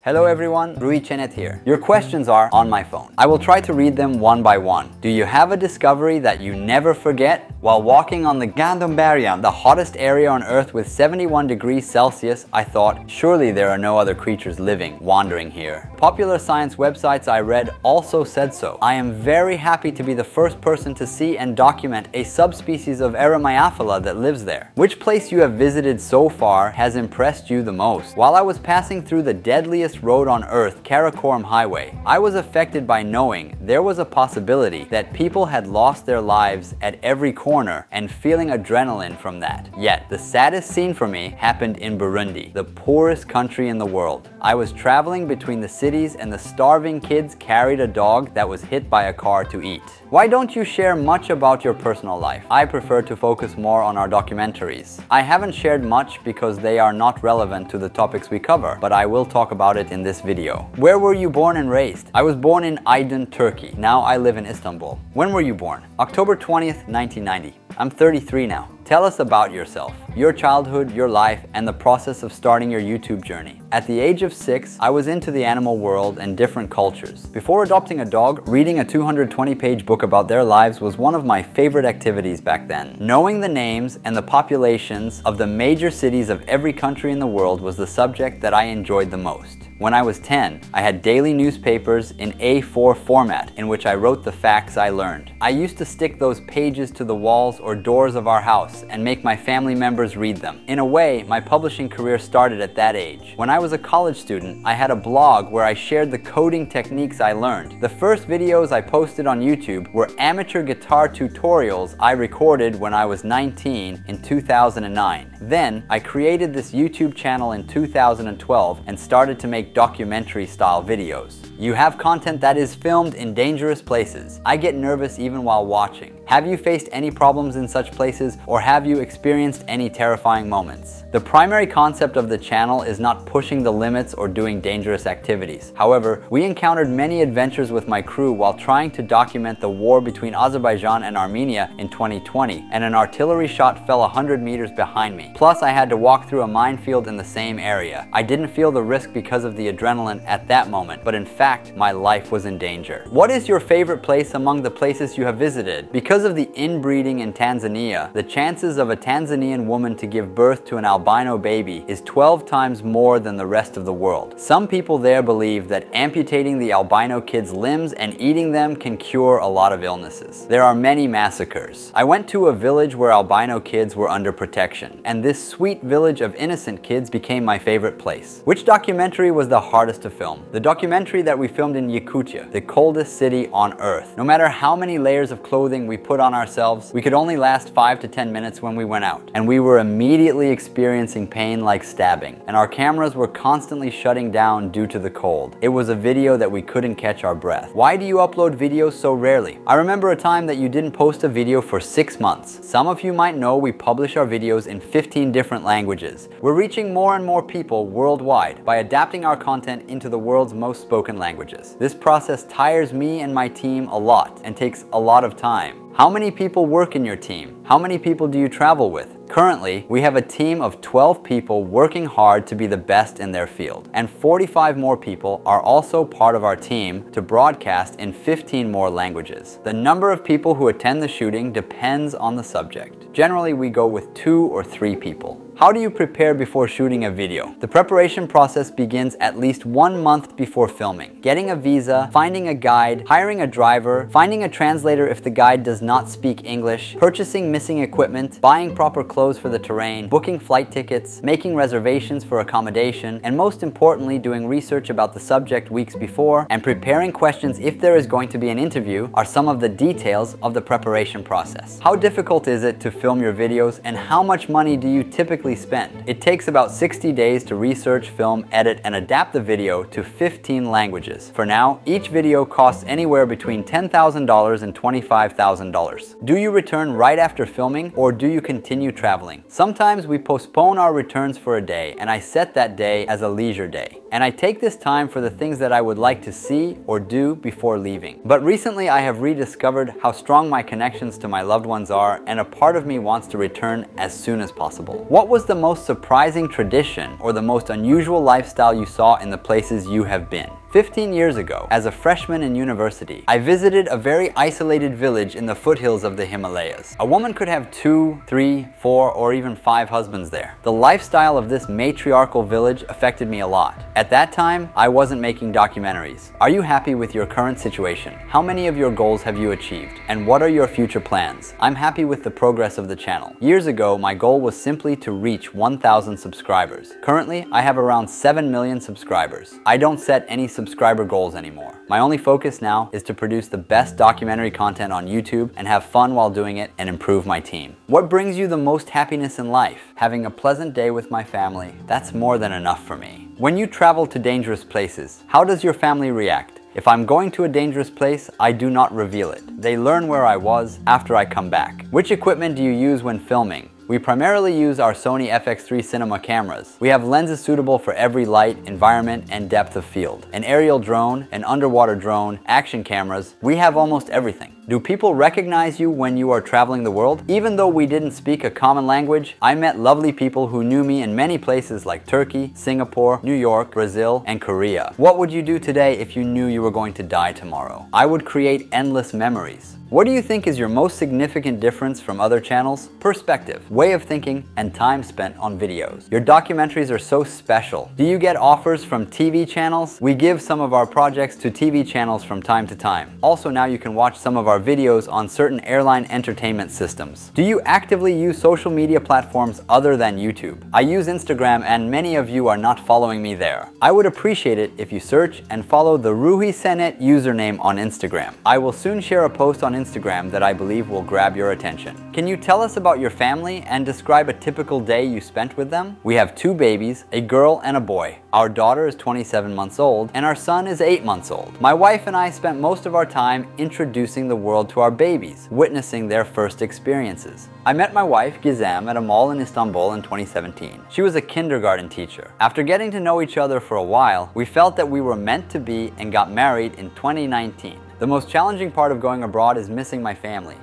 Hello everyone, Ruhi Çenet here. Your questions are on my phone. I will try to read them one by one. Do you have a discovery that you never forget? While walking on the Gandambaryan, the hottest area on Earth with 71 degrees Celsius, I thought, surely there are no other creatures living, wandering here. Popular science websites I read also said so. I am very happy to be the first person to see and document a subspecies of Eremiophila that lives there. Which place you have visited so far has impressed you the most? While I was passing through the deadliest road on Earth, Karakoram Highway, I was affected by knowing there was a possibility that people had lost their lives at every corner and feeling adrenaline from that. Yet, the saddest scene for me happened in Burundi, the poorest country in the world. I was traveling between the cities and the starving kids carried a dog that was hit by a car to eat. Why don't you share much about your personal life? I prefer to focus more on our documentaries. I haven't shared much because they are not relevant to the topics we cover, but I will talk about it in this video. Where were you born and raised? I was born in Aydın, Turkey. Now I live in Istanbul. When were you born? October 20th, 1990. I'm 33 now. Tell us about yourself, your childhood, your life, and the process of starting your YouTube journey. At the age of 6, I was into the animal world and different cultures. Before adopting a dog, reading a 220-page book about their lives was one of my favorite activities back then. Knowing the names and the populations of the major cities of every country in the world was the subject that I enjoyed the most. When I was 10, I had daily newspapers in A4 format in which I wrote the facts I learned. I used to stick those pages to the walls or doors of our house and make my family members read them. In a way, my publishing career started at that age. When I was a college student, I had a blog where I shared the coding techniques I learned. The first videos I posted on YouTube were amateur guitar tutorials I recorded when I was 19 in 2009. Then, I created this YouTube channel in 2012 and started to make documentary-style videos. You have content that is filmed in dangerous places. I get nervous even while watching. Have you faced any problems in such places, or have you experienced any terrifying moments? The primary concept of the channel is not pushing the limits or doing dangerous activities. However, we encountered many adventures with my crew while trying to document the war between Azerbaijan and Armenia in 2020, and an artillery shot fell 100 meters behind me. Plus, I had to walk through a minefield in the same area. I didn't feel the risk because of the adrenaline at that moment, but in fact, my life was in danger. What is your favorite place among the places you have visited? Because of the inbreeding in Tanzania, the chances of a Tanzanian woman to give birth to an albino baby is 12 times more than the rest of the world. Some people there believe that amputating the albino kids' limbs and eating them can cure a lot of illnesses. There are many massacres. I went to a village where albino kids were under protection, and this sweet village of innocent kids became my favorite place. Which documentary was the hardest to film? The documentary that we filmed in Yakutia, the coldest city on Earth. No matter how many layers of clothing we put on ourselves, we could only last 5 to 10 minutes when we went out. And we were immediately experiencing pain like stabbing. And our cameras were constantly shutting down due to the cold. It was a video that we couldn't catch our breath. Why do you upload videos so rarely? I remember a time that you didn't post a video for 6 months. Some of you might know we publish our videos in 15 different languages. We're reaching more and more people worldwide by adapting our content into the world's most spoken languages. This process tires me and my team a lot and takes a lot of time. How many people work in your team? How many people do you travel with? Currently, we have a team of 12 people working hard to be the best in their field, and 45 more people are also part of our team to broadcast in 15 more languages. The number of people who attend the shooting depends on the subject. Generally, we go with 2 or 3 people. How do you prepare before shooting a video? The preparation process begins at least 1 month before filming. Getting a visa, finding a guide, hiring a driver, finding a translator if the guide does not speak English, purchasing missing equipment, buying proper clothes for the terrain, booking flight tickets, making reservations for accommodation, and most importantly, doing research about the subject weeks before, and preparing questions if there is going to be an interview are some of the details of the preparation process. How difficult is it to film your videos, and how much money do you typically spend? It takes about 60 days to research, film, edit, and adapt the video to 15 languages. For now, each video costs anywhere between $10,000 and $25,000. Do you return right after filming, or do you continue traveling? Sometimes we postpone our returns for a day, and I set that day as a leisure day. And I take this time for the things that I would like to see or do before leaving. But recently I have rediscovered how strong my connections to my loved ones are, and a part of me wants to return as soon as possible. What was was the most surprising tradition or the most unusual lifestyle you saw in the places you have been? 15 years ago, as a freshman in university, I visited a very isolated village in the foothills of the Himalayas. A woman could have 2, 3, 4, or even 5 husbands there. The lifestyle of this matriarchal village affected me a lot. At that time, I wasn't making documentaries. Are you happy with your current situation? How many of your goals have you achieved? And what are your future plans? I'm happy with the progress of the channel. Years ago, my goal was simply to reach 1,000 subscribers. Currently, I have around 7 million subscribers. I don't set any subscriber goals anymore. My only focus now is to produce the best documentary content on YouTube and have fun while doing it and improve my team. What brings you the most happiness in life? Having a pleasant day with my family. That's more than enough for me. When you travel to dangerous places, how does your family react? If I'm going to a dangerous place, I do not reveal it. They learn where I was after I come back. Which equipment do you use when filming? We primarily use our Sony FX3 cinema cameras. We have lenses suitable for every light, environment, and depth of field. An aerial drone, an underwater drone, action cameras, we have almost everything. Do people recognize you when you are traveling the world? Even though we didn't speak a common language, I met lovely people who knew me in many places like Turkey, Singapore, New York, Brazil, and Korea. What would you do today if you knew you were going to die tomorrow? I would create endless memories. What do you think is your most significant difference from other channels? Perspective, way of thinking, and time spent on videos. Your documentaries are so special. Do you get offers from TV channels? We give some of our projects to TV channels from time to time. Also, now you can watch some of our videos on certain airline entertainment systems. Do you actively use social media platforms other than YouTube? I use Instagram and many of you are not following me there. I would appreciate it if you search and follow the Ruhi Çenet username on Instagram. I will soon share a post on Instagram that I believe will grab your attention. Can you tell us about your family and describe a typical day you spent with them? We have 2 babies, a girl and a boy. Our daughter is 27 months old and our son is 8 months old. My wife and I spent most of our time introducing the world to our babies, witnessing their first experiences. I met my wife, Gizem, at a mall in Istanbul in 2017. She was a kindergarten teacher. After getting to know each other for a while, we felt that we were meant to be and got married in 2019. The most challenging part of going abroad is missing my family.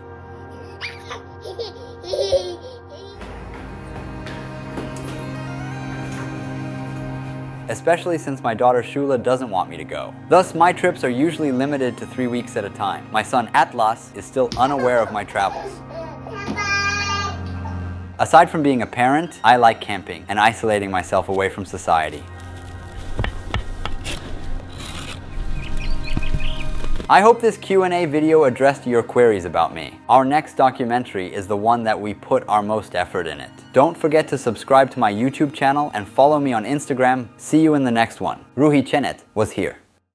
Especially since my daughter Shula doesn't want me to go. Thus, my trips are usually limited to 3 weeks at a time. My son Atlas is still unaware of my travels. Aside from being a parent, I like camping and isolating myself away from society. I hope this Q&A video addressed your queries about me. Our next documentary is the one that we put our most effort in it. Don't forget to subscribe to my YouTube channel and follow me on Instagram. See you in the next one. Ruhi Çenet was here.